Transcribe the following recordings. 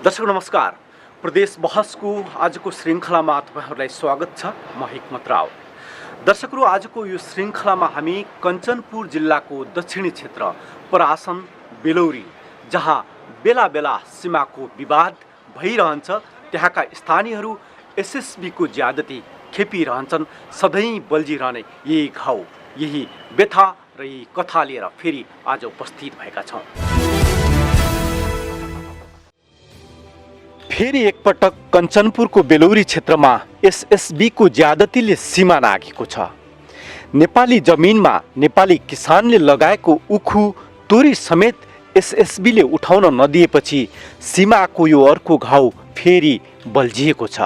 दर्शक नमस्कार। प्रदेश बहसको आजको श्रृङ्खलामा तपाईहरुलाई स्वागत छ। म हिक्मत राव। दर्शकहरू, आजको यो श्रृङ्खलामा हामी कञ्चनपुर जिल्लाको दक्षिणी क्षेत्र परासन बेलौरी, जहाँ बेला बेला सीमाको विवाद भइरहन्छ, त्यहाँका स्थानीयहरू एसएसबीको ज्यादती खेपिरहन्छन्। सधैँ बल्झिरहने यही घाउ, यही व्यथा र यही कथा लिएर फेरि आज उपस्थित भएका छौँ। फेरि एकपटक कञ्चनपुरको बेलौरी क्षेत्रमा एसएसबीको ज्यादतीले सीमा नाघेको छ। नेपाली जमिनमा नेपाली किसानले लगाएको उखु तोरी समेत एसएसबीले उठाउन नदिएपछि सीमाको यो अर्को घाउ फेरि बल्झिएको छ।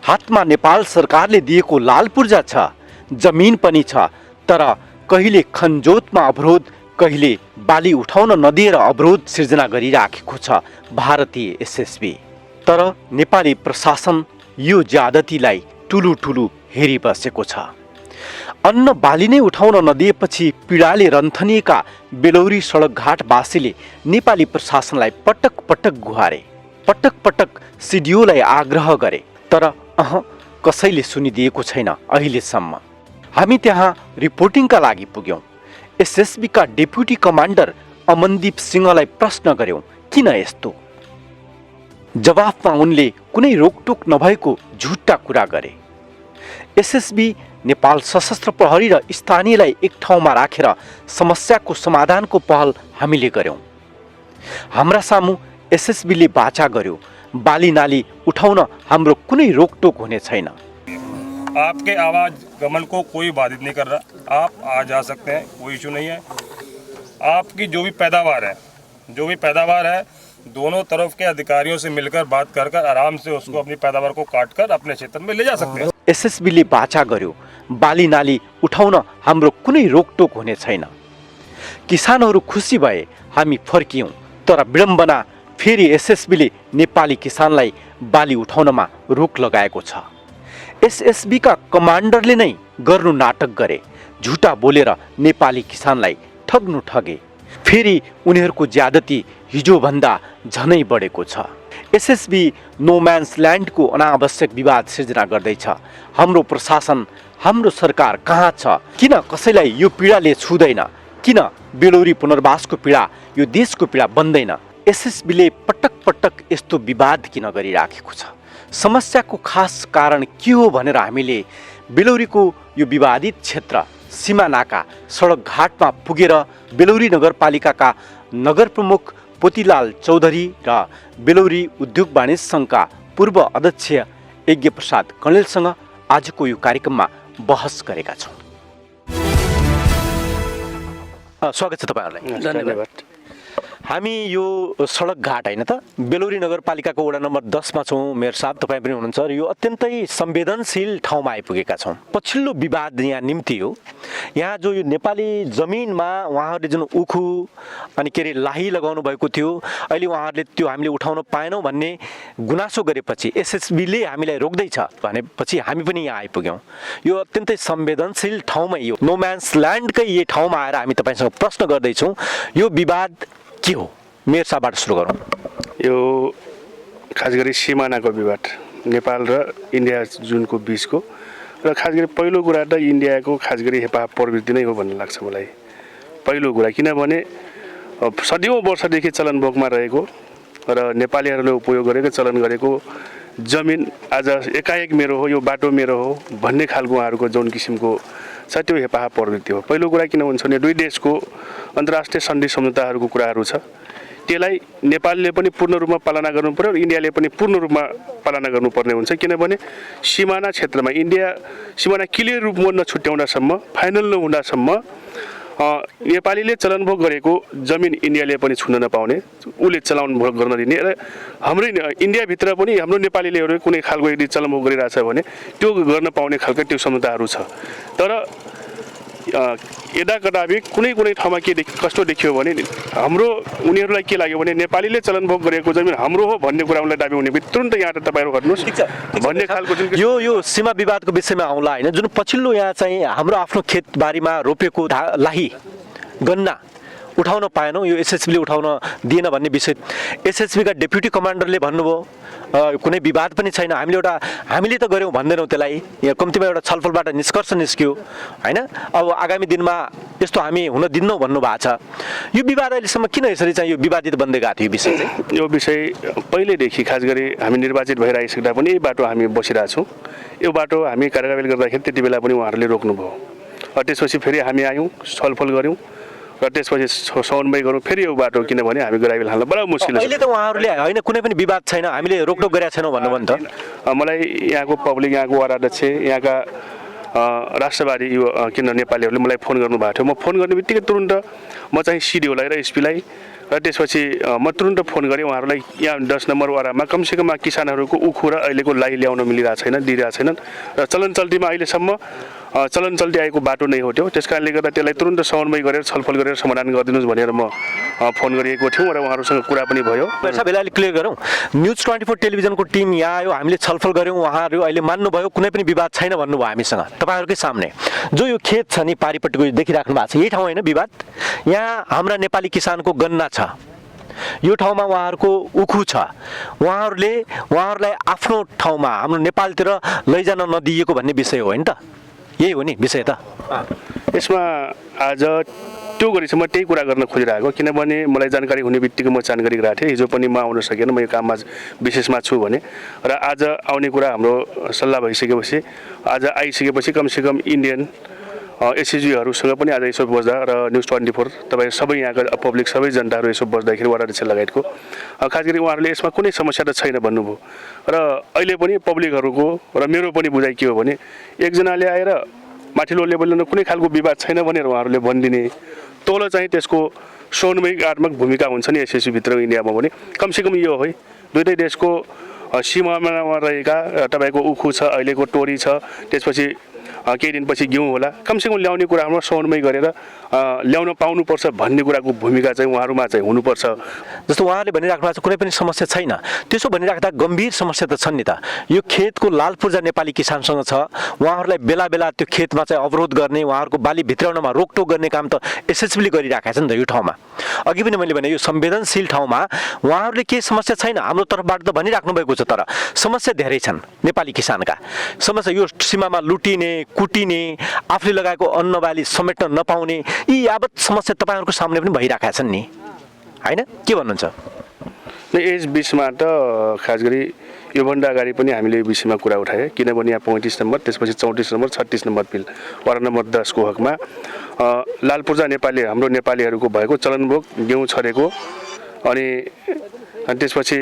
हातमा नेपाल सरकारले दिएको लाल पूर्जा छ, जमिन पनि छ, तर कहिले खनजोतमा अवरोध, कहिले बाली उठाउन नदिएर अवरोध सिर्जना गरिराखेको छ भारतीय एसएसबी। तर नेपाली प्रशासन यो ज्यादतीलाई ठुलु ठुलु हेरिबसेको छ। अन्न बाली नै उठाउन नदिएपछि पीडाले रन्थनिएका बेलौरी सडकघाटवासीले नेपाली प्रशासनलाई पटक पटक गुहारे, पटक पटक सिडिओलाई आग्रह गरे, तर कसैले सुनिदिएको छैन अहिलेसम्म। हामी त्यहाँ रिपोर्टिङका लागि पुग्यौँ। एसएसबीका डेप्युटी कमान्डर अमनदीप सिंहलाई प्रश्न गर्यौँ, किन यस्तो? जवाफमा उनले कुनै रोकटोक नभएको झुट्टा कुरा गरे। एसएसबी नेपाल सशस्त्र प्रहरी र स्थानीयलाई एक ठाउँमा राखेर समस्याको समाधानको पहल हामीले गर्यौँ। हाम्रा सामु एसएसबीले बाचा गर्यो, बाली नाली उठाउन हाम्रो कुनै रोकटोक हुने छैन। आपके आवाज गमन को कोई बाधित नहीं कर रहा, आप आ जा सकते हैं, कोई इशू नहीं है। आपकी जो भी पैदावार है दोनों तरफ के अधिकारियों से मिलकर बात कर आराम से उसको अपनी पैदावार को काट कर अपने क्षेत्र में ले जा सकते हैं। एसएसबीले बाचा गर्यो, बाली नाली उठाउन हाम्रो कुनै रोकटोक हुने छैन। किसानहरू खुसी भए, हामी फर्कियौँ, तर विडम्बना फेरि एसएसबीले नेपाली किसानलाई बाली उठाउनमा रोक लगाएको छ। एसएसबीका कमान्डरले नै गर्नु नाटक गरे, झुटा बोलेर नेपाली किसानलाई ठगे। फेरि उनीहरूको ज्यादती हिजोभन्दा झनै बढेको छ। एसएसबी नोम्यान्स ल्यान्डको अनावश्यक विवाद सिर्जना गर्दैछ। हाम्रो प्रशासन, हाम्रो सरकार कहाँ छ? किन कसैलाई यो पीडाले छुँदैन? किन बेलौरी पुनर्वासको पीडा यो देशको पीडा बन्दैन? एसएसबीले पटक पटक यस्तो विवाद किन गरिराखेको छ? समस्याको खास कारण के हो भनेर हामीले बेलौरीको यो विवादित क्षेत्र सीमा नाका सडकघाटमा पुगेर बेलौरी नगरपालिकाका नगर प्रमुख पोतीलाल चौधरी र बेलौरी उद्योग वाणिज्य सङ्घका पूर्व अध्यक्ष यज्ञप्रसाद कणेलसँग आजको यो कार्यक्रममा बहस गरेका छौँ। स्वागत छ तपाईँहरूलाई। धन्यवाद। हामी यो सडकघाट होइन त, बेलौरी नगरपालिकाको वडा नम्बर 10 मा छौँ। मेयर साहब तपाईँ पनि हुनुहुन्छ र यो अत्यन्तै संवेदनशील ठाउँमा आइपुगेका छौँ। पछिल्लो विवाद यहाँ निम्ति हो। यहाँ जो यो नेपाली जमिनमा उहाँहरूले जुन उखु अनि के अरे लाही लगाउनु भएको थियो, अहिले उहाँहरूले त्यो हामीले उठाउन पाएनौँ भन्ने गुनासो गरेपछि एसएसबीले हामीलाई रोक्दैछ भनेपछि हामी पनि यहाँ आइपुग्यौँ। यो अत्यन्तै संवेदनशील ठाउँमा, यो नोम्यान्स ल्यान्डकै यही ठाउँमा आएर हामी तपाईँसँग प्रश्न गर्दैछौँ। यो विवाद के हो? मेयर साहबबाट सुरु गरौँ। यो खास गरी सिमानाको विवाद नेपाल र इन्डिया जुनको बिचको, र खास गरी पहिलो कुरा त इन्डियाको खास गरी हेपा प्रवृत्ति नै हो भन्ने लाग्छ मलाई। पहिलो कुरा किनभने सदियौँ वर्षदेखि चलनभोगमा रहेको र नेपालीहरूले उपयोग गरेको चलन गरेको जमिन आज एकाएक मेरो हो, यो बाटो मेरो हो भन्ने खालको उहाँहरूको जुन किसिमको छ त्यो हेपा प्रवृत्ति हो। पहिलो कुरा किन हुन्छ भने दुई देशको अन्तर्राष्ट्रिय सन्धि सम्झौताहरूको कुराहरू छ, त्यसलाई नेपालले पनि पूर्ण रूपमा पालना गर्नु पर्यो र इन्डियाले पनि पूर्ण रूपमा पालना गर्नुपर्ने हुन्छ। किनभने सिमाना क्षेत्रमा इन्डिया सिमाना क्लियर रूपमा नछुट्याउँदासम्म, फाइनल नहुँदासम्म नेपालीले चलनभोग गरेको जमिन इन्डियाले पनि छुन नपाउने, उसले चलाउनुभोग गर्न दिने र हाम्रै इन्डियाभित्र पनि हाम्रो नेपालीले कुनै खालको यदि चलनभोग गरिरहेछ भने त्यो गर्न पाउने खालको त्यो क्षमताहरू छ। तर यदा कदापि कुनै ठाउँमा कस्तो देखियो भने हाम्रो उनीहरूलाई के लाग्यो भने नेपालीले चलनभोग गरेको जमिन हाम्रो हो भन्ने कुरा उनलाई दाबी हुने तुरुन्त यहाँ त तपाईँहरू हट्नुहोस् भन्ने खालको जुन यो सीमा विवादको विषयमा आउँला होइन। जुन पछिल्लो यहाँ चाहिँ हाम्रो आफ्नो खेतबारीमा रोपेको लाही गन्ना उठाउन पाएनौँ, यो एसएसबीले उठाउन दिएन भन्ने विषय एसएसबीका डेप्युटी कमान्डरले भन्नुभयो कुनै विवाद पनि छैन, हामीले त गऱ्यौँ भन्दैनौँ त्यसलाई, यहाँ कम्तीमा एउटा छलफलबाट निष्कर्ष निस्क्यो होइन। अब आगामी दिनमा यस्तो हामी हुन दिन्नौँ भन्नुभएको छ। यो विवाद अहिलेसम्म किन यसरी चाहिँ यो विवादित बन्दै गएको थियो यो विषय चाहिँ? यो विषय पहिल्यैदेखि खास गरी हामी निर्वाचित भइराखिसक्दा पनि यही बाटो हामी बसिरहेछौँ। यो बाटो हामी कार्यान्वयन गर्दाखेरि त्यति बेला पनि उहाँहरूले रोक्नुभयो। त्यसपछि फेरि हामी आयौँ, छलफल गऱ्यौँ र त्यसपछि समन्वय गरौँ फेरि यो बाटो, किनभने हामी ग्राभेल हाल्न बडा मुस्किल छ। अहिले त उहाँहरूले होइन कुनै पनि विवाद छैन, हामीले रोकटोक गरेका छैनौँ भन्नुभयो नि त। मलाई यहाँको पब्लिक, यहाँको वडा अध्यक्ष, यहाँका राष्ट्रवादी किन नेपालीहरूले मलाई फोन गर्नुभएको थियो। म फोन गर्ने बित्तिकै तुरुन्त म चाहिँ सिडिओलाई र एसपीलाई र त्यसपछि म तुरुन्त फोन गरेँ उहाँहरूलाई। यहाँ 10 नम्बर वडामा कमसेकम किसानहरूको उखु र अहिलेको लाई ल्याउन मिलिरहेको छैन, दिइरहेको छैनन् र चलन चल्तीमा अहिलेसम्म चलन चल्ती आएको बाटो नै हो त्यो। त्यस कारणले गर्दा त्यसलाई तुरुन्त समन्वय गरेर छलफल गरेर समाधान गरिदिनुहोस् भनेर म फोन गरिएको थियौँ र उहाँहरूसँग कुरा पनि भयो। सबैलाई अलिक क्लियर गरौँ, न्युज 24 टेलिभिजनको टिम यहाँ आयो, हामीले छलफल गऱ्यौँ, उहाँहरू अहिले मान्नुभयो कुनै पनि विवाद छैन भन्नुभयो हामीसँग तपाईँहरूकै सामने। जो यो खेत छ नि पारिपट्टिको देखिराख्नु भएको छ, यही ठाउँ होइन विवाद, यहाँ हाम्रा नेपाली किसानको गन्ना छ, यो ठाउँमा उहाँहरूको उखु छ, उहाँहरूलाई आफ्नो ठाउँमा हाम्रो नेपालतिर लैजान नदिएको भन्ने विषय हो होइन त? यही हो नि विषय त। यसमा आज त्यो गरिसम्म त्यही कुरा गर्न खोजिरहेको, किनभने मलाई जानकारी हुने बित्तिकै म जानकारी गराएको थिएँ। हिजो पनि म आउन सकेन, म यो काममा विशेषमा छु भने, र आज आउने कुरा हाम्रो सल्लाह भइसकेपछि आज आइसकेपछि कमसेकम इन्डियन एसएसजीहरूसँग पनि आज यसो बस्दा र न्युज 24 तपाईँ सबै यहाँका पब्लिक सबै जनताहरू यसो बस्दाखेरि वडा अध्यक्ष लगायतको खास गरी उहाँहरूले यसमा कुनै समस्या त छैन भन्नुभयो। र अहिले पनि पब्लिकहरूको र मेरो पनि बुझाइ के हो भने एकजनाले आएर माथिल्लो लेभलमा कुनै खालको विवाद छैन भनेर उहाँहरूले भनिदिने, तल चाहिँ त्यसको समन्वयकात्मक भूमिका हुन्छ नि एसएसजीभित्र इन्डियामा भने कमसेकम यो है दुईटै देशको सीमामा रहेका तपाईँको उखु छ, अहिलेको टोरी छ, त्यसपछि केही दिनपछि घिउ होला, कमसेकम ल्याउने कुरामा समन्वय गरेर ल्याउन पाउनुपर्छ भन्ने कुराको भूमिका चाहिँ उहाँहरूमा चाहिँ हुनुपर्छ। जस्तो उहाँहरूले भनिराख्नु भएको छ कुनै पनि समस्या छैन, त्यसो भनिराख्दा गम्भीर समस्या त छन् नि त। यो खेतको लाल पूर्जा नेपाली किसानसँग छ, उहाँहरूलाई बेला बेला त्यो खेतमा चाहिँ अवरोध गर्ने, उहाँहरूको बाली भित्राउनमा रोकटोक गर्ने काम त एसएसबीले गरिराखेको छ नि त यो ठाउँमा। अघि पनि मैले भने यो संवेदनशील ठाउँमा उहाँहरूले केही समस्या छैन हाम्रो तर्फबाट त भनिराख्नु भएको छ, तर समस्या धेरै छन् नेपाली किसानका। समस्या यो सीमामा लुटिने, कुटिने, आफूले लगाएको अन्नबाली समेट्न नपाउने, यी यावत समस्या तपाईँहरूको सामने पनि भइरहेका छन् नि होइन, के भन्नुहुन्छ? यस बिचमा त खास गरी योभन्दा अगाडि पनि हामीले यो विषयमा कुरा उठाएँ, किनभने यहाँ 35 नम्बर त्यसपछि 34 नम्बर 36 नम्बर पिल वडा नम्बर 10 को हकमा लाल पूर्जा नेपाली हाम्रो नेपालीहरूको भएको चलनभोग घिउ छरेको अनि त्यसपछि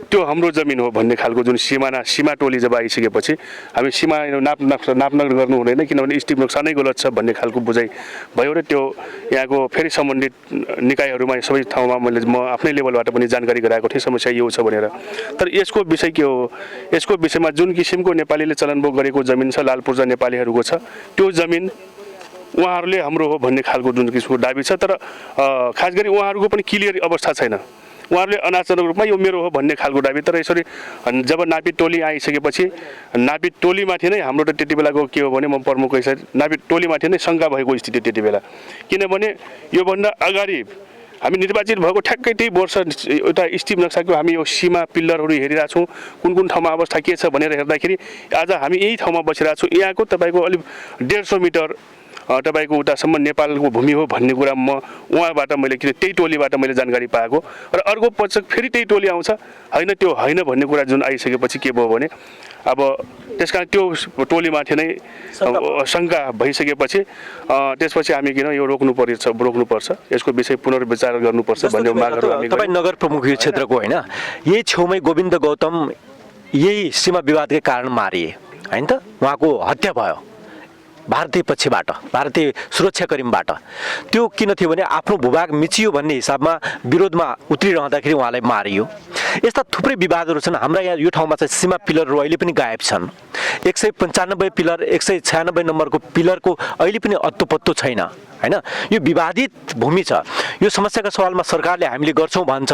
त्यो हाम्रो जमिन हो भन्ने खालको जुन सीमा टोली जब आइसकेपछि हामी सीमा नाप्न गर्नु हुँदैन, किनभने स्टिप नक्सानै गलत छ भन्ने खालको बुझाइ भयो र त्यो यहाँको फेरि सम्बन्धित निकायहरूमा सबै ठाउँमा म आफ्नै लेभलबाट पनि जानकारी गराएको थिएँ समस्या यो छ भनेर। तर यसको विषय के हो, यसको विषयमा जुन किसिमको नेपालीले चलनभोग गरेको जमिन छ, लाल पूर्जा नेपालीहरूको छ, त्यो जमिन उहाँहरूले हाम्रो हो भन्ने खालको जुन किसिमको दाबी छ। तर खास गरी उहाँहरूको पनि क्लियर अवस्था छैन, उहाँहरूले अनाचारको रूपमा यो मेरो हो भन्ने खालको दाबी। तर यसरी जब नापी टोली आइसकेपछि नापी टोलीमाथि नै हाम्रो त त्यति बेलाको के हो भने म प्रमुख हिसाब नापी टोलीमाथि नै शङ्का भएको स्थिति त्यति बेला, किनभने योभन्दा अगाडि हामी निर्वाचित भएको ठ्याक्कै त्यही वर्ष एउटा स्टिप नक्साको हामी यो सीमा पिल्लरहरू हेरिरहेछौँ, कुन कुन ठाउँमा अवस्था के छ भनेर हेर्दाखेरि आज हामी यही ठाउँमा बसिरहेछौँ। यहाँको तपाईँको अलिक 150 मिटर तपाईँको उतासम्म नेपालको भूमि हो भन्ने कुरा म उहाँबाट मैले त्यही टोलीबाट मैले जानकारी पाएको र अर्को पछि फेरि त्यही टोली आउँछ होइन त्यो होइन भन्ने कुरा जुन आइसकेपछि के भयो भने अब त्यस कारण त्यो टोलीमाथि नै शङ्का भइसकेपछि त्यसपछि हामी किन यो रोक्नुपर्छ, यसको विषय पुनर्विचार गर्नुपर्छ भन्ने मागहरू हामी। तपाईँ नगर प्रमुख यो क्षेत्रको होइन, यही छेउमै गोविन्द गौतम यही सीमा विवादकै कारण मारिए होइन त, उहाँको हत्या भयो भारतीय पक्षबाट, भारतीय सुरक्षाकर्मीबाट। त्यो किन थियो भने आफ्नो भूभाग मिचियो भन्ने हिसाबमा विरोधमा उत्रिरहँदाखेरि उहाँलाई मारियो। यस्ता थुप्रै विवादहरू छन् हाम्रा यहाँ यो ठाउँमा चाहिँ सीमा पिलरहरू अहिले पनि गायब छन्। 195 पिलर 196 नम्बरको पिलरको अहिले पनि अत्तोपत्तो छैन होइन। यो विवादित भूमि छ, यो समस्याका सवालमा सरकारले हामीले गर्छौँ भन्छ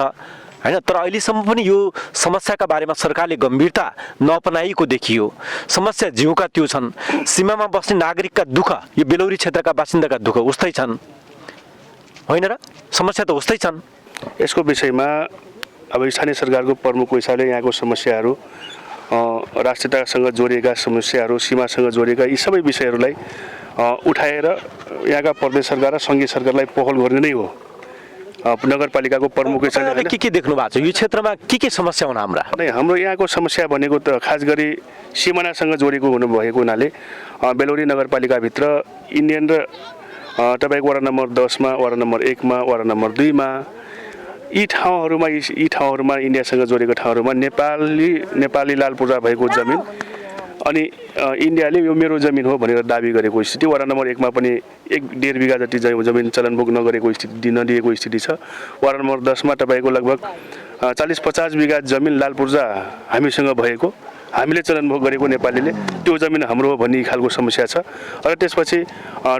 होइन, तर अहिलेसम्म पनि यो समस्याका बारेमा सरकारले गम्भीरता नअपनाएको देखियो। समस्या जिउका त्यो छन्, सीमामा बस्ने नागरिकका दुःख, यो बेलौरी क्षेत्रका बासिन्दाका दुःख उस्तै छन्। होइन र? समस्या त उस्तै छन्। यसको विषयमा अब स्थानीय सरकारको प्रमुखको हिसाबले यहाँको समस्याहरू, राष्ट्रियतासँग जोडिएका समस्याहरू, सीमासँग जोडिएका यी सबै विषयहरूलाई उठाएर यहाँका प्रदेश सरकार र सङ्घीय सरकारलाई पहल गर्ने नै हो। नगरपालिकाको प्रमुख हिसाबले के देख्नु भएको छ यो क्षेत्रमा के समस्या हुन् हाम्रा? नै हाम्रो यहाँको समस्या भनेको त खास गरी सिमानासँग जोडिएको हुनुभएको हुनाले बेलौरी नगरपालिकाभित्र इन्डियन र तपाईँको वडा नम्बर 10 मा, वडा नम्बर 1 मा, वडा नम्बर 2 मा यी ठाउँहरूमा इन्डियासँग जोडेको ठाउँहरूमा नेपाली लाल पूर्जा भएको जमिन अनि इन्डियाले यो मेरो जमिन हो भनेर दाबी गरेको स्थिति। वडा नम्बर 1 मा पनि 1.5 बिघा जति जमिन चलनभोग नगरेको स्थिति, नदिएको स्थिति छ। वडा नम्बर 10 मा तपाईँको लगभग 40-50 बिघा जमिन लाल पूर्जा हामीसँग भएको, हामीले चलनभोग गरेको नेपालीले त्यो जमिन हाम्रो हो भन्ने खालको समस्या छ। र त्यसपछि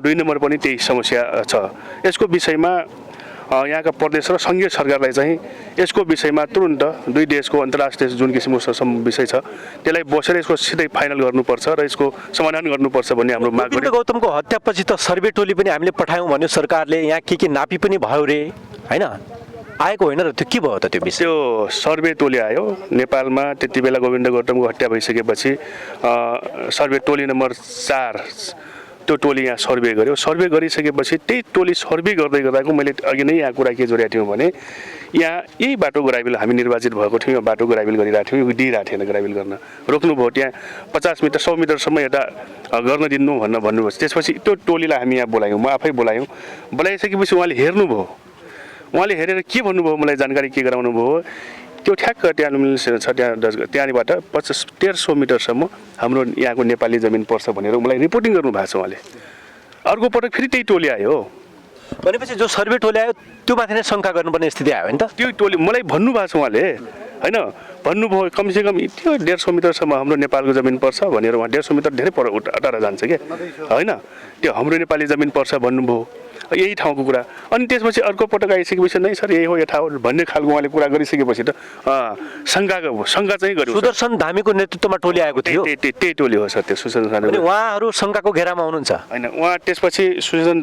2 नम्बर पनि त्यही समस्या छ। यसको विषयमा यहाँका प्रदेश र सङ्घीय सरकारलाई चाहिँ यसको विषयमा तुरुन्त दुई देशको अन्तर्राष्ट्रिय जुन किसिमको विषय छ त्यसलाई बसेर यसको सिधै फाइनल गर्नुपर्छ र यसको समाधान गर्नुपर्छ भन्ने हाम्रो माग गोविन्द गौतमको हत्यापछि त सर्वे टोली पनि हामीले पठायौँ भन्यो सरकारले, यहाँ के नापी पनि भयो रे, होइन? आएको होइन र त्यो के भयो त त्यो विषय? त्यो सर्वे टोली आयो नेपालमा त्यति बेला गोविन्द गौतमको हत्या भइसकेपछि सर्वे टोली नम्बर 4 त्यो टोली यहाँ सर्वे गर्यो। सर्वे गरिसकेपछि त्यही टोली सर्वे गर्दै गर्दाको मैले अघि नै यहाँ कुरा के जोडेको थियौँ भने यहाँ यही बाटो ग्राभेल हामी निर्वाचित भएको थियौँ, बाटो ग्राभेल गरिरहेको थियौँ, दिइरहेको थिएन ग्राभेल गर्न, रोक्नुभयो। त्यहाँ 50 मिटर 100 मिटरसम्म यता गर्न दिनु भन्नुभयो। त्यसपछि त्यो टोलीलाई हामी यहाँ बोलायौँ, म आफै बोलायौँ। बोलाइसकेपछि उहाँले हेर्नुभयो, उहाँले हेरेर के भन्नुभयो मलाई जानकारी के गराउनु भयो, त्यो ठ्याक्क त्यहाँ छ त्यहाँबाट 150 मिटरसम्म हाम्रो यहाँको नेपाली जमिन पर्छ भनेर मलाई रिपोर्टिङ गर्नुभएको छ उहाँले। अर्को पटक फेरि त्यही टोली आयो। भनेपछि जो सर्वे टोली आयो त्यो माथि नै शङ्का गर्नुपर्ने स्थिति आयो नि त? त्यो टोली मलाई भन्नुभएको छ उहाँले, होइन भन्नुभयो कमसेकम त्यो 150 मिटरसम्म हाम्रो नेपालको जमिन पर्छ भनेर। उहाँ 150 मिटर धेरै टाढा जान्छ क्या, होइन? त्यो हाम्रो नेपाली जमिन पर्छ भन्नुभयो, यही ठाउँको कुरा। अनि त्यसपछि अर्को पटक आइसकेपछि नै सर यही हो यथा हो भन्ने खालको उहाँले कुरा गरिसकेपछि त शङ्का चाहिँ गर्यो। सुदर्शन धामीको नेतृत्वमा टोली आएको थियो, त्यही टोली हो सर त्यो सुदर्शन धामी। उहाँहरू शङ्काको घेरामा हुनुहुन्छ होइन? उहाँ त्यसपछि सुदर्शन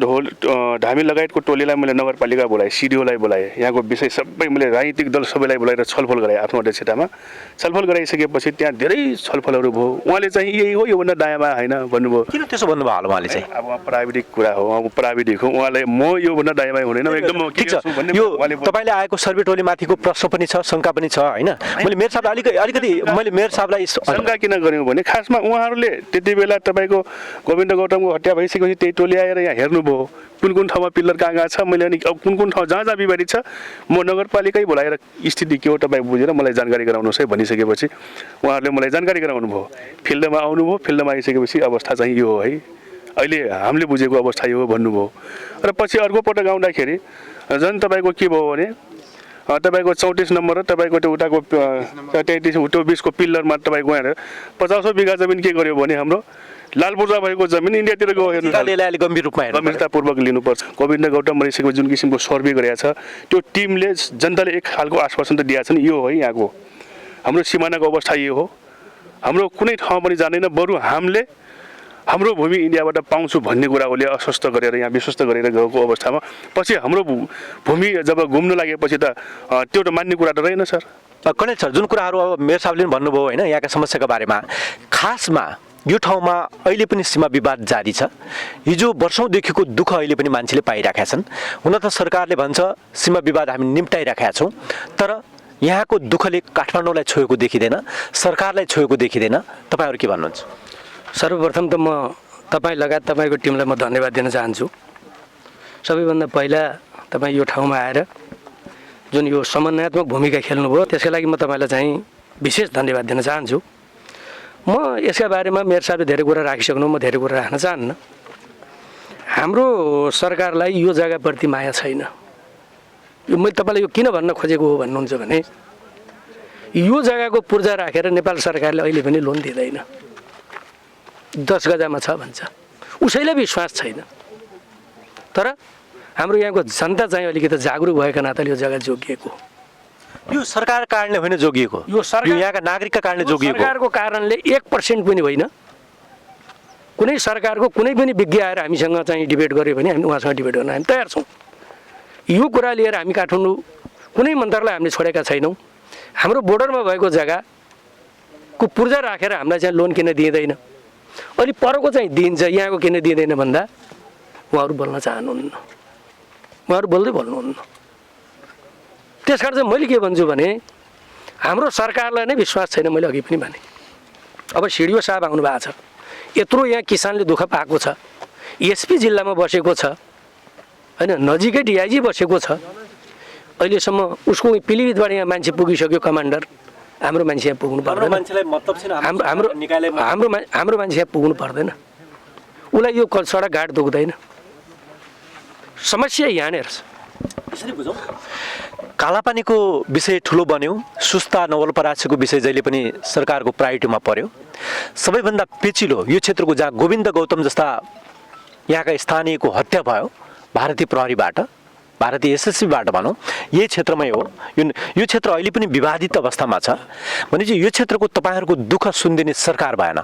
धामी लगायतको टोलीलाई मैले नगरपालिका बोलाएँ, सिडिओलाई बोलाएँ, यहाँको विषय सबै मैले राजनीतिक दल सबैलाई बोलाएर छलफल गराएँ आफ्नो अध्यक्षतामा। छलफल गराइसकेपछि त्यहाँ धेरै छलफलहरू भयो। उहाँले चाहिँ यही हो योभन्दा दायाँमा होइन भन्नुभयो। किन त्यसो भन्नुभयो होला उहाँले चाहिँ? अब प्राविधिक कुरा हो, अब प्राविधिक हो, उहाँलाई म योभन्दा दायाँमा हुँदैन एकदम ठिक छ। यो तपाईँले आएको सर्वे टोली माथिको प्रश्न पनि छ, शङ्का पनि छ, होइन? मैले मेयर साहबलाई अलिकति मैले मेयर साहबलाई शङ्का किन गऱ्यौँ भने खासमा उहाँहरूले त्यति बेला तपाईँको गोविन्द गौतमको हत्या भइसकेपछि त्यही टोली आएर यहाँ हेर्नुभयो कुन ठाउँमा पिल्लर कहाँ छ, मैले अनि अब कुन ठाउँ जहाँ विवादित छ म नगरपालिकै बोलाएर स्थिति के हो तपाईँ बुझेर मलाई जानकारी गराउनुहोस् है भनिसकेपछि उहाँहरूले मलाई जानकारी गराउनु भयो। फिल्डमा आउनुभयो, फिल्डमा आइसकेपछि अवस्था चाहिँ यो हो है, अहिले हामीले बुझेको अवस्था यो हो भन्नुभयो। र पछि अर्को पटक आउँदाखेरि झन् तपाईँको के भयो भने तपाईँको 34 नम्बर र तपाईँको त्यो उताको 33 20को पिल्लरमा तपाईँको यहाँ 50 बिघा जमिन के गर्यो भने हाम्रो लाल पूर्जा भएको जमिन इन्डियातिर गयो। हेर्नु गम्भीर रूपमा गम्भीरतापूर्वक लिनुपर्छ। गोविन्द गौतम मरिसकेको जुन किसिमको सर्वे गरेको छ त्यो टिमले जनताले एक खालको आश्वासन त दिएको छ नि, यो हो है यहाँको हाम्रो सिमानाको अवस्था यो हो, हाम्रो कुनै ठाउँ पनि जाँदैन, बरु हामीले हाम्रो भूमि इन्डियाबाट पाउँछु भन्ने कुरा उसले आश्वस्त गरेर यहाँ विश्वस्त गरेर गएको अवस्थामा पछि हाम्रो भूमि जब घुम्न लागेपछि त त्यो त मान्ने कुरा त रहेन सर। कनेक्ट सर, जुन कुराहरू अब मेयर साहबले भन्नुभयो होइन यहाँका समस्याको बारेमा, खासमा यो ठाउँमा अहिले पनि सीमा विवाद जारी छ। हिजो वर्षौँदेखिको दुःख अहिले पनि मान्छेले पाइराखेका छन्। हुन त सरकारले भन्छ सीमा विवाद हामी निम्टाइराखेका छौँ, तर यहाँको दुःखले काठमाडौँलाई छोएको देखिँदैन, सरकारलाई छोएको देखिँदैन। तपाईँहरू के भन्नुहुन्छ? सर्वप्रथम त म तपाईँ लगायत तपाईँको टिमलाई म धन्यवाद दिन चाहन्छु। सबैभन्दा पहिला तपाईँ यो ठाउँमा आएर जुन यो समन्वयात्मक भूमिका खेल्नुभयो त्यसका लागि म तपाईँलाई चाहिँ विशेष धन्यवाद दिन चाहन्छु। म यसका बारेमा मेयर साहबले धेरै कुरा राखिसक्नु, म धेरै कुरा राख्न चाहन्न। हाम्रो सरकारलाई यो जग्गाप्रति माया छैन। यो मैले तपाईँलाई यो किन भन्न खोजेको हो भन्नुहुन्छ भने यो जग्गाको पूर्जा राखेर नेपाल सरकारले अहिले पनि लोन दिँदैन। 10 गजामा छ भन्छ, उसैलाई विश्वास छैन। तर हाम्रो यहाँको जनता चाहिँ अलिकति जागरुक भएका नाताले यो जग्गा जोगिएको। यो सरकार कारणले होइन जोगिएको, यो यहाँका नागरिकका कारणले जोगिएको। सरकारको कारणले 1% पनि होइन। कुनै सरकारको कुनै पनि विज्ञ आएर हामीसँग चाहिँ डिबेट गर्यो भने हामी उहाँसँग डिबेट गर्न हामी तयार छौँ। यो कुरा लिएर हामी काठमाडौँ कुनै मन्त्रालय हामीले छोडेका छैनौँ। हाम्रो बोर्डरमा भएको जग्गाको पूर्जा राखेर हामीलाई चाहिँ लोन किन दिँदैन, अनि परको चाहिँ दिन्छ, यहाँको किन दिँदैन भन्दा उहाँहरू बोल्न चाहनुहुन्न, उहाँहरू बोल्नुहुन्न। त्यस कारण चाहिँ मैले के भन्छु भने हाम्रो सरकारलाई नै विश्वास छैन। मैले अघि पनि भने अब सिडिओ साहब आउनु भएको छ, यत्रो यहाँ किसानले दुःख पाएको छ, एसपी जिल्लामा बसेको छ होइन, नजिकै डिआइजी बसेको छ, अहिलेसम्म उसको पिलिभितबाट यहाँ मान्छे पुगिसक्यो कमान्डर, हाम्रो मान्छे यहाँ पुग्नु पर्दैन, हाम्रो मान्छे यहाँ पुग्नु पर्दैन, उसलाई यो सडक घाट दुख्दैन। समस्या यहाँनिर छ। कालापानीको विषय ठुलो बन्यो, सुस्ता नवलपरासीको विषय जहिले पनि सरकारको प्रायोरिटीमा पर्यो। सबैभन्दा पेचिलो यो क्षेत्रको जहाँ गोविन्द गौतम जस्ता यहाँका स्थानीयको हत्या भयो भारतीय प्रहरीबाट, भारतीय एसएसबीबाट भनौँ, यही क्षेत्रमै हो। यो क्षेत्र अहिले पनि विवादित अवस्थामा छ भनेपछि यो क्षेत्रको तपाईँहरूको दुःख सुनिदिने सरकार भएन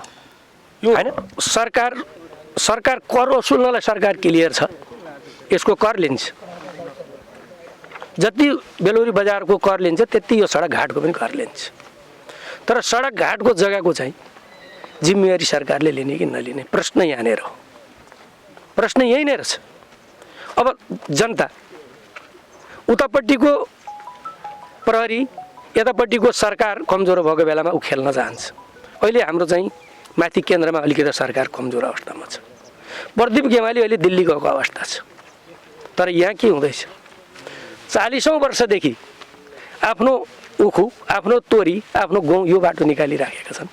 यो होइन। सरकार कर वसुल्नलाई सरकार क्लियर छ, यसको कर लिन्छ, जति बेलौरी बजारको कर लिन्छ त्यति यो सडक घाटको पनि कर लिन्छ। तर सडक घाटको जग्गाको चाहिँ जिम्मेवारी सरकारले लिने कि नलिने प्रश्न यहाँनिर हो, प्रश्न यही नै रहेछ। अब जनता उतापट्टिको प्रहरी यतापट्टिको सरकार कमजोर भएको बेलामा ऊ खेल्न चाहन्छ। अहिले हाम्रो चाहिँ माथि केन्द्रमा अलिकति सरकार कमजोर अवस्थामा छ। प्रदीप गेवाली अहिले दिल्ली गएको अवस्था छ। तर यहाँ के हुँदैछ, 40औं वर्षदेखि आफ्नो उखु, आफ्नो तोरी, आफ्नो गहुँ यो बाटो निकालिराखेका छन्।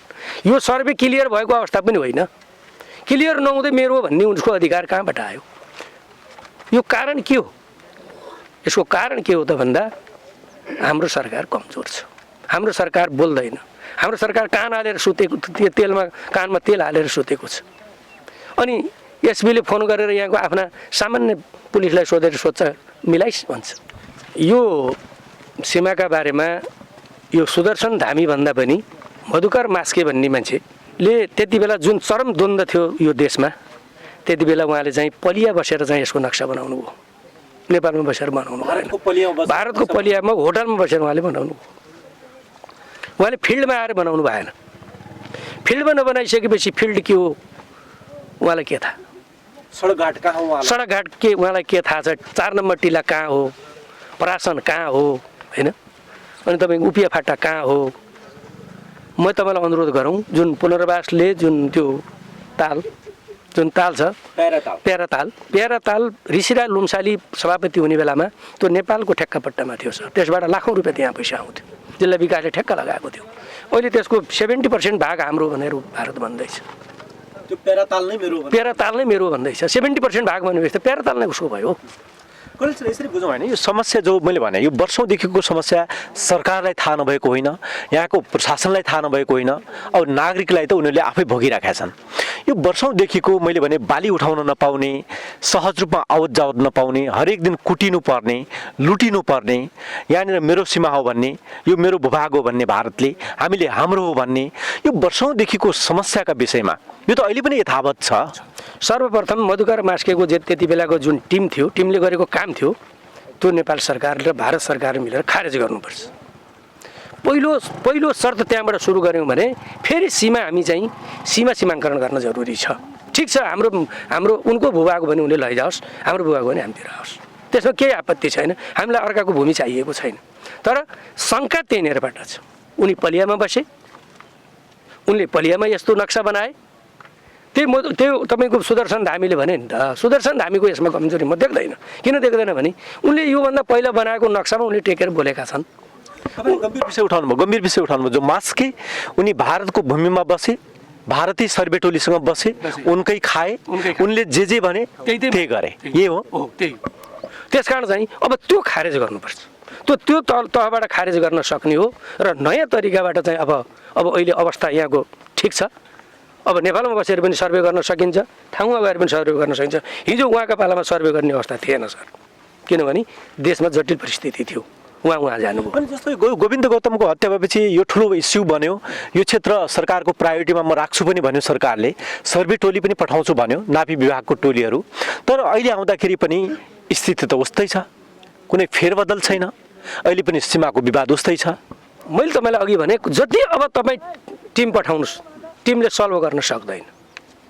यो सर्वे क्लियर भएको अवस्था पनि होइन। क्लियर नहुँदै मेरो भन्ने उसको अधिकार कहाँबाट आयो? यो कारण के हो? यसको कारण के हो त भन्दा हाम्रो सरकार कमजोर छ, हाम्रो सरकार बोल्दैन, हाम्रो सरकार कान हालेर सुतेको, तेलमा कानमा तेल हालेर सुतेको छ। अनि एसबीले फोन गरेर यहाँको आफ्ना सामान्य पुलिसलाई सोधेर सोध्छ, मिलाइस भन्छ। यो सीमाका बारेमा यो सुदर्शन धामी भन्दा पनि मधुकर मास्के भन्ने मान्छेले त्यति बेला जुन चरम द्वन्द्व थियो यो देशमा, त्यति बेला उहाँले चाहिँ पलिया बसेर चाहिँ यसको नक्सा बनाउनु भयो। नेपालमा बसेर बनाउनु भएन, भारतको पलियामा होटलमा बसेर उहाँले बनाउनु भयो। उहाँले फिल्डमा आएर बनाउनु भएन। फिल्डमा नबनाइसकेपछि फिल्ड के हो उहाँलाई के थाहा? सडक घाट कहाँ हो? सडक घाट के उहाँलाई के थाहा छ? 4 नम्बर टिला कहाँ हो? परासन कहाँ हो? होइन, अनि तपाईँको उपिया फाटा कहाँ हो? म तपाईँलाई अनुरोध गरौँ, जुन पुनर्वासले जुन त्यो जुन ताल छ प्याराताल ऋषिरा लुम्साली सभापति हुने बेलामा त्यो नेपालको ठेक्कापट्टामा थियो सर। त्यसबाट लाखौँ रुपियाँ त्यहाँ पैसा आउँथ्यो, जिल्ला विकासले ठेक्का लगाएको थियो। अहिले त्यसको 70% भाग हाम्रो भनेर भारत भन्दैछ। त्यो प्याराताल नै मेरो भन्दैछ। 70% भाग भनेपछि त प्याराताल नै उसको भयो। कहिले यसरी बुझौँ होइन, यो समस्या जो मैले भने यो वर्षौँदेखिको समस्या सरकारलाई थाहा नभएको होइन, यहाँको प्रशासनलाई थाहा नभएको होइन, अब नागरिकलाई त उनीहरूले आफै भोगिराखेका छन्। यो वर्षौँदेखिको मैले भने बाली उठाउन नपाउने, सहज रूपमा आवत जावत नपाउने, हरेक दिन कुटिनु पर्ने, लुटिनु पर्ने, यहाँनिर मेरो सीमा हो भन्ने, यो मेरो भूभाग हो भन्ने भारतले, हामीले हाम्रो हो भन्ने, यो वर्षौँदेखिको समस्याका विषयमा यो त अहिले पनि यथावत छ। सर्वप्रथम मधुकर मास्केको त्यति बेलाको जुन टिम थियो, टिमले गरेको काम थियो, त्यो नेपाल सरकार र भारत सरकारले मिलेर खारेज गर्नुपर्छ। पहिलो शर्त त्यहाँबाट सुरु गऱ्यौँ भने फेरि हामी चाहिँ सीमाङ्करण गर्न जरुरी छ। ठिक छ, हाम्रो उनको भूभाग भने उनले लैजाओस्, हाम्रो भूभाग भने हामीतिर आओस्, त्यसमा केही आपत्ति छैन। हामीलाई अर्काको भूमि चाहिएको छैन। तर शङ्का त्यहीँनिरबाट छ। उनी पलियामा बसे, उनले पलियामा यस्तो नक्सा बनाए, त्यो तपाईँको सुदर्शन धामीले भने नि त, सुदर्शन धामीको यसमा कमजोरी म देख्दैन। किन देख्दैन भने उनले योभन्दा पहिला बनाएको नक्सामा उनले टेकेर बोलेका छन्। गम्भीर विषय उठाउनु भयो। जो मास्के उनी भारतको भूमिमा बसे, भारतीय सर्वे टोलीसँग बसे, उनकै खाए, उनले जे भने त्यही गरे, यही हो। त्यस कारण चाहिँ अब त्यो खारेज गर्नुपर्छ। त्यो तहबाट खारेज गर्न सक्ने हो र नयाँ तरिकाबाट चाहिँ अब अहिले अवस्था यहाँको ठिक छ। अब नेपालमा बसेर पनि सर्वे गर्न सकिन्छ, ठाउँमा गएर पनि सर्वे गर्न सकिन्छ। हिजो उहाँका पालामा सर्वे गर्ने अवस्था थिएन सर, किनभने देशमा जटिल परिस्थिति थियो, उहाँ जानुभयो। अनि जस्तो गोविन्द गौतमको हत्या भएपछि यो ठुलो इस्यु बन्यो। यो क्षेत्र सरकारको प्रायोरिटीमा म राख्छु पनि भन्यो सरकारले, सर्वे टोली पनि पठाउँछु भन्यो, नापी विभागको टोलीहरू। तर अहिले आउँदाखेरि पनि स्थिति त उस्तै छ। कुनै फेरबदल छैन, अहिले पनि सीमाको विवाद उस्तै छ। मैले तपाईँलाई अघि भने जति अब तपाईँ टिम पठाउनुहोस्, टिमले सल्भ गर्न सक्दैन,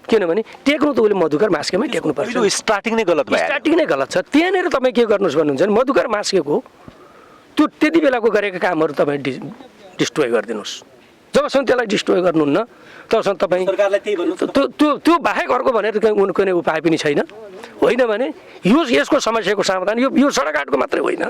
किनभने टेक्नु त उसले मधुकर मास्केमै टेक्नुपर्छ। पहिलो स्टार्टिङ नै गलत भयो। स्टार्टिङ नै गलत छ। त्यहाँनिर तपाईँ के गर्नुहोस् भन्नुहुन्छ भने मधुकर मास्केको त्यो त्यति बेलाको गरेका कामहरू तपाईँ डिस्ट्रोय गरिदिनुहोस्। जबसम्म त्यसलाई डिस्ट्रोय गर्नुहुन्न तबसम्म तपाईँ त्यो बाहेक अर्को भनेर कुनै उपाय पनि छैन। होइन भने यसको समस्याको समाधान यो सडकघाटको मात्रै होइन,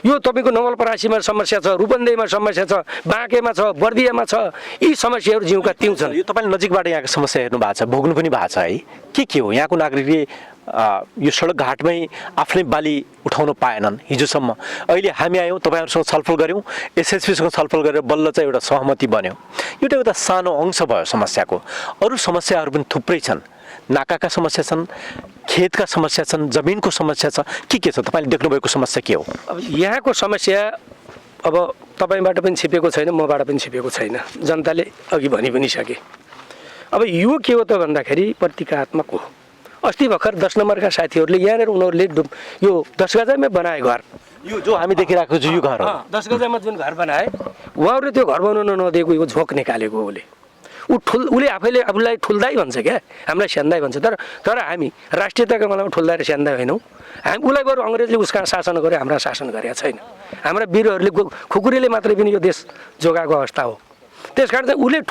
यो तपाईँको नवलपरासीमा समस्या छ, रूपन्देहीमा समस्या छ, बाँकेमा छ, बर्दियामा छ। यी समस्याहरू जिउका त्यौँ छन्। यो तपाईँले नजिकबाट यहाँको समस्या हेर्नु भएको छ, भोग्नु पनि भएको छ है। के हो यहाँको नागरिकले यो सडकघाटमै आफ्नै बाली उठाउन पाएनन् हिजोसम्म। अहिले हामी आयौँ, तपाईँहरूसँग छलफल गऱ्यौँ, एसएसपीसँग छलफल गरेर बल्ल चाहिँ एउटा सहमति बन्यो। एउटा सानो अंश भयो समस्याको। अरू समस्याहरू पनि थुप्रै छन्। नाकाका समस्या छन्, खेतका समस्या छन्, जमिनको समस्या छ। के छ तपाईँले देख्नुभएको समस्या के हो? अब यहाँको समस्या अब तपाईँबाट पनि छिपेको छैन, मबाट पनि छिपेको छैन, जनताले अघि भनि पनि सके। अब यो के हो त भन्दाखेरि प्रतीकात्मक हो। अस्ति भर्खर 10 नम्बरका साथीहरूले यहाँनिर उनीहरूले यो 10 गजामै बनाए घर, यो जो हामी देखिरहेको छु यो घर हो। 10 गजामा जुन घर बनाए उहाँहरूले त्यो घर बनाउन नदिएको यो झोक निकालेको उसले। उसले आफैले आफूलाई ठुल्दाई भन्छ क्या, हामीलाई स्यान्दाई भन्छ। तर हामी राष्ट्रियताको मालामा ठुल्दाई र स्यान्दाई होइनौँ। उसलाई बरु अङ्ग्रेजले उसका शासन गर्यो, हाम्रा शासन गरेका छैन। हाम्रा वीरहरूले खुकुरीले मात्रै पनि यो देश जोगाएको अवस्था हो। त्यस कारण चाहिँ उसले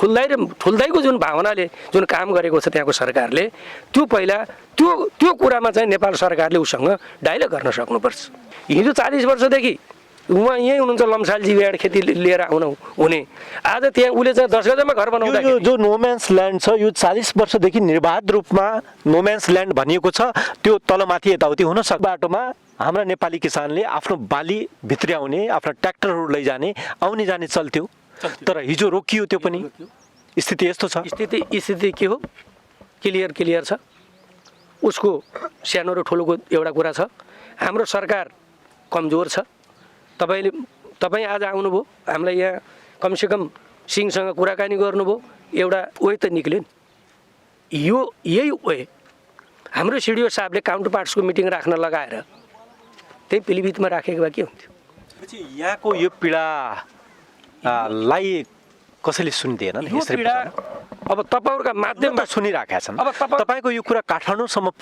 ठुल्दाईको जुन भावनाले जुन काम गरेको छ त्यहाँको सरकारले, त्यो पहिला त्यो कुरामा चाहिँ नेपाल सरकारले उसँग डाइलग गर्न सक्नुपर्छ। हिजो 40 वर्षदेखि उहाँ यहीँ हुनुहुन्छ, लम्सालजी भेड खेती लिएर हुने। आज त्यहाँ उसले चाहिँ 10 गजामा घर बनाउँदा जो नोम्यान्स ल्यान्ड छ यो 40 वर्षदेखि निर्वाध रूपमा नोम्यान्स ल्यान्ड भनिएको छ। त्यो तलमाथि यताउति हुन सक्छ। बाटोमा हाम्रा नेपाली किसानले आफ्नो बाली भित्र्याउने, आफ्ना ट्र्याक्टरहरू लैजाने, आउने जाने चल्थ्यो। तर हिजो रोकियो। त्यो पनि स्थिति यस्तो छ। स्थिति के हो? क्लियर छ। उसको सानो र ठुलोको एउटा कुरा छ, हाम्रो सरकार कमजोर छ। तपाईँ आज आउनुभयो, हामीलाई यहाँ कमसेकम सिंहसँग कुराकानी गर्नुभयो, एउटा वे त निक्ल्यो नि। यही वे हाम्रो सिडिओ साहबले काउन्टर पार्ट्सको मिटिङ राख्न लगाएर त्यही पिलिभितमा राखेको भए के हुन्थ्यो? यहाँको यो पीडालाई कसैले सुनिदिएन। अब तपाईँहरूका माध्यमबाट सुनिराखेका छन्। अब तपाईँको यो कुरा काठमाडौँसम्म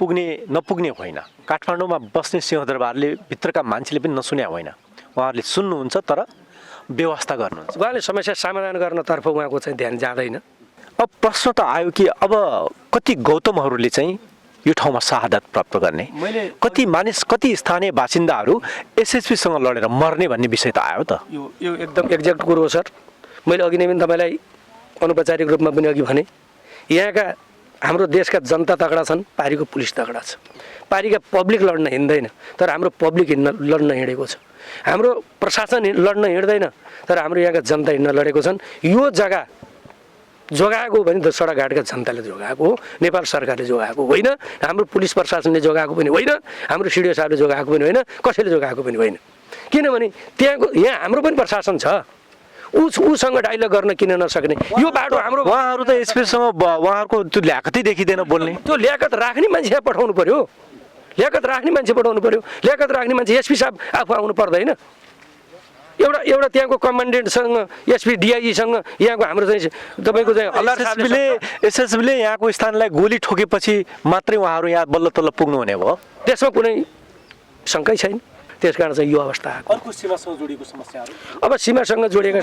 नपुग्ने होइन। काठमाडौँमा बस्ने सिंहदरबारले भित्रका मान्छेले पनि नसुन्या होइन। उहाँहरूले सुन्नुहुन्छ तर व्यवस्था गर्नुहुन्छ। उहाँले समस्या समाधान गर्नतर्फ उहाँको चाहिँ ध्यान जाँदैन। अब प्रश्न त आयो कि अब कति गौतमहरूले चाहिँ यो ठाउँमा शहादत प्राप्त गर्ने, कति मानिस, कति स्थानीय बासिन्दाहरू एसएसपीसँग लडेर मर्ने भन्ने विषय त आयो त। यो एकदम एक्ज्याक्ट कुरो हो सर। मैले अघि नै पनि तपाईँलाई अनौपचारिक रूपमा पनि अघि भने, यहाँका हाम्रो देशका जनता तगडा छन्, पारीको पुलिस तगडा छ। पारीका पब्लिक लड्न हिँड्दैन, तर हाम्रो पब्लिक लड्न हिँडेको छ। हाम्रो प्रशासन लड्न हिँड्दैन, तर हाम्रो यहाँका जनता हिँड्न लडेको छन्। यो जग्गा जोगाएको भने त सडकघाटका जनताले जोगाएको हो, नेपाल सरकारले जोगाएको होइन, हाम्रो पुलिस प्रशासनले जोगाएको पनि होइन, हाम्रो सिडिओ साहबले जोगाएको पनि होइन, कसैले जोगाएको पनि होइन। किनभने यहाँ हाम्रो पनि प्रशासन छ, उसँग डाइलग गर्न किन नसक्ने? यो बाटो हाम्रो, उहाँहरू त एसपीसँग उहाँहरूको त्यो ल्याकतै देखिँदैन बोल्ने। त्यो ल्याकत राख्ने मान्छे पठाउनु पर्यो, ल्याकत राख्ने मान्छे पठाउनु पर्यो। ल्याकत राख्ने मान्छे एसपी साहब आफू आउनु पर्दैन। एउटा त्यहाँको कमान्डेन्टसँग, एसपी डिआइजीसँग यहाँको हाम्रो चाहिँ तपाईँको चाहिँ एसएसबीले यहाँको स्थानलाई गोली ठोकेपछि मात्रै उहाँहरू यहाँ बल्ल तल्ल पुग्नु हुने भयो। त्यसमा कुनै शङ्कै छैन। त्यस कारण चाहिँ यो अवस्था आएको। अर्को सीमासँग जोडिएको समस्याहरू, अब सीमासँग जोडिएका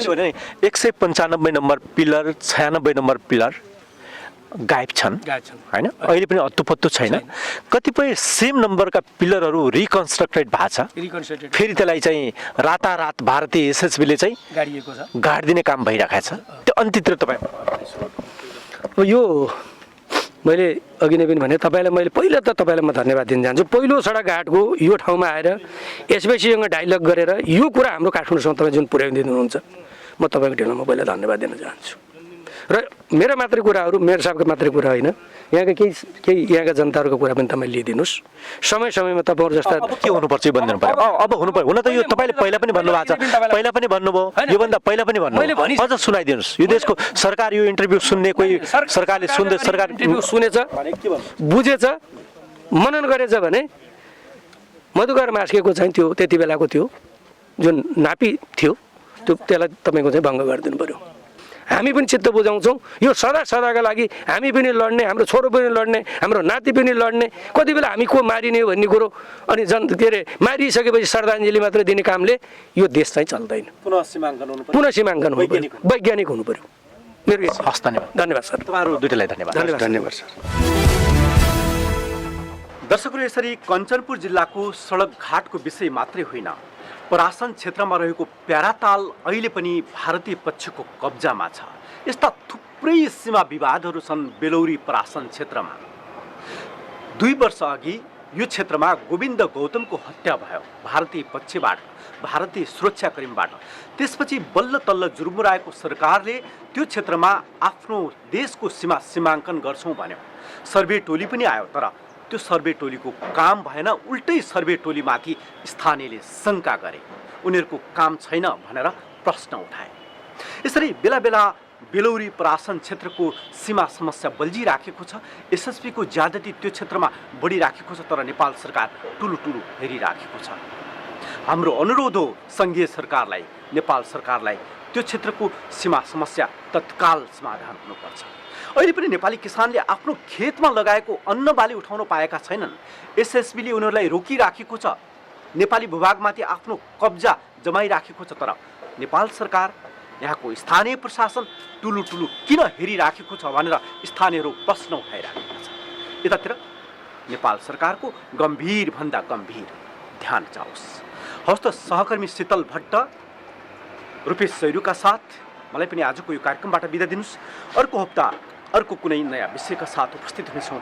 195 नम्बर पिलर, 96 नम्बर पिलर गायब छन् होइन, अहिले पनि अत्तुपत्तो छैन। कतिपय सेम नम्बरका पिलरहरू रिकन्स्ट्रक्टेड भएको छ, फेरि त्यसलाई चाहिँ रातारात भारतीय एसएसबीले चाहिँ गाडिदिने काम भइरहेको छ। त्यो अन्त्यतिर तपाईँ अब यो मैले अघि नै पनि भने तपाईँलाई, मैले पहिला त तपाईँलाई म धन्यवाद दिन चाहन्छु। पहिलो सडकघाटको यो ठाउँमा आएर एसबीसीसँग डाइलग गरेर यो कुरा हाम्रो काठमाडौँसँग तपाईँ जुन पुर्याइदिनु हुनुहुन्छ, म तपाईँको ढिलोमा पहिला धन्यवाद दिन चाहन्छु। र मेरो मात्रै कुराहरू, मेरो साहबको मात्रै कुरा होइन, यहाँका केही यहाँका जनताहरूको कुरा पनि तपाईँ लिइदिनुहोस्। समयमा तपाईँहरू जस्ता के हुनुपर्छ यो भनिदिनु पर्यो। अब हुनु पर्यो। हुन त यो तपाईँले पहिला पनि भन्नुभएको छ, पहिला पनि भन्नुभयो, योभन्दा पहिला पनि भन्नुभयो। अझ सुनाइदिनुहोस्। यो देशको सरकार यो इन्टरभ्यू सुन्ने, कोही सरकारले सुन्दै, सरकार सुनेछ, बुझेछ, मनन गरेछ भने मधुकर मास्केको चाहिँ त्यो त्यति बेलाको त्यो जुन नापी थियो त्यसलाई तपाईँको चाहिँ भङ्ग गरिदिनु पर्यो। हामी पनि चित्त बुझाउँछौँ, यो सदा सदाका लागि हामी पनि लड्ने, हाम्रो छोरो पनि लड्ने, हाम्रो नाति पनि लड्ने, कति बेला हामी को मारिने हो भन्ने कुरो अनि के अरे मारिसकेपछि श्रद्धाञ्जली मात्रै दिने कामले यो देश चाहिँ चल्दैन। पुनः सीमाङ्कन हुनु पर्यो, पुनः सीमाङ्कन हुनु पर्यो, वैज्ञानिक हुनु पर्यो। मेरो हस्, धन्यवाद। धन्यवाद सर, तपाईँहरू दुईटैलाई धन्यवाद। धन्यवाद सर। दर्शकहरू, यसरी कञ्चनपुर जिल्लाको सडक घाटको विषय मात्रै होइन, परासन क्षेत्रमा रहेको प्याराताल अहिले पनि भारतीय पक्षको कब्जामा छ। यस्ता थुप्रै सीमा विवादहरू छन् बेलौरी परासन क्षेत्रमा। 2 वर्ष अघि यो क्षेत्रमा गोविन्द गौतमको हत्या भयो भारतीय पक्षबाट, भारतीय सुरक्षाकर्मीबाट। त्यसपछि बल्ल तल्ल जुर्मुराएको सरकारले त्यो क्षेत्रमा आफ्नो देशको सीमाङ्कन गर्छौँ भन्यो। सर्वे टोली पनि आयो, तर त्यो सर्वे टोलीको काम भएन। उल्टै सर्वे टोलीमाथि स्थानीयले शङ्का गरे, उनीहरूको काम छैन भनेर प्रश्न उठाए। यसरी बेला बेला बेलौरी परासन क्षेत्रको सीमा समस्या बल्झिराखेको छ। एसएसबीको ज्यादती त्यो क्षेत्रमा बढिराखेको छ, तर नेपाल सरकार टुलु हेरिराखेको छ। हाम्रो अनुरोध हो सङ्घीय सरकारलाई, नेपाल सरकारलाई, त्यो क्षेत्रको सीमा समस्या तत्काल समाधान हुनुपर्छ। अहिले पनि नेपाली किसानले आफ्नो खेतमा लगाएको अन्न बाली उठाउन पाएका छैनन्। एसएसबीले उनीहरूलाई रोकिराखेको छ, नेपाली भूभागमाथि आफ्नो कब्जा जमाइराखेको छ। तर नेपाल सरकार, यहाँको स्थानीय प्रशासन टुलु किन हेरिराखेको छ भनेर स्थानीयहरू प्रश्न उठाइराखेका छन्। यतातिर नेपाल सरकारको गम्भीरभन्दा गम्भीर ध्यान जाओस्। हवस् त, सहकर्मी शीतल भट्ट, रुपेश सैरुका साथ मलाई पनि आजको यो कार्यक्रमबाट बिदा दिनुहोस्। अर्को हप्ता अर्को कुनै नयाँ विषयका साथ उपस्थित हुनेछौँ।